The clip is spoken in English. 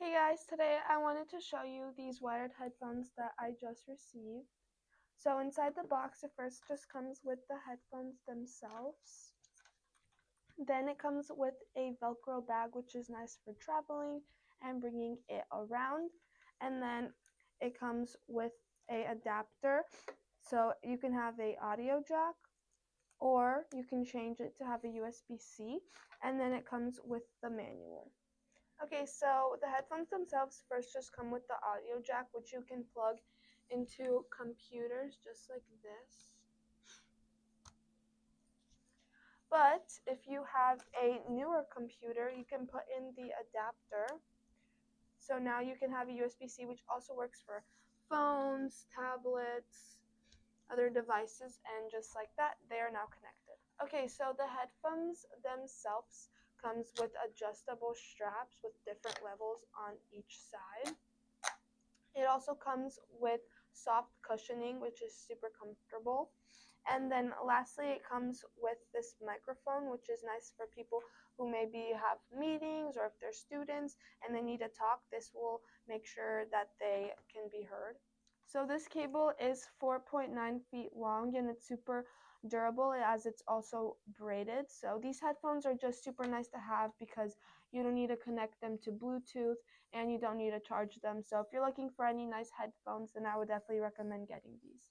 Hey guys, today I wanted to show you these wired headphones that I just received. So inside the box, it first just comes with the headphones themselves. Then it comes with a Velcro bag, which is nice for traveling and bringing it around. And then it comes with a adapter, so you can have a audio jack or you can change it to have a USB C, and then it comes with the manual. Okay, so the headphones themselves first just come with the audio jack, which you can plug into computers just like this. But if you have a newer computer, you can put in the adapter. So now you can have a USB-C, which also works for phones, tablets, other devices, and just like that, they are now connected. Okay, so the headphones themselves comes with adjustable straps with different levels on each side. It also comes with soft cushioning, which is super comfortable. And then lastly, it comes with this microphone, which is nice for people who maybe have meetings or if they're students and they need to talk. This will make sure that they can be heard. So this cable is 4.9 feet long and it's super durable as it's also braided. So these headphones are just super nice to have because you don't need to connect them to Bluetooth and you don't need to charge them. So if you're looking for any nice headphones, then I would definitely recommend getting these.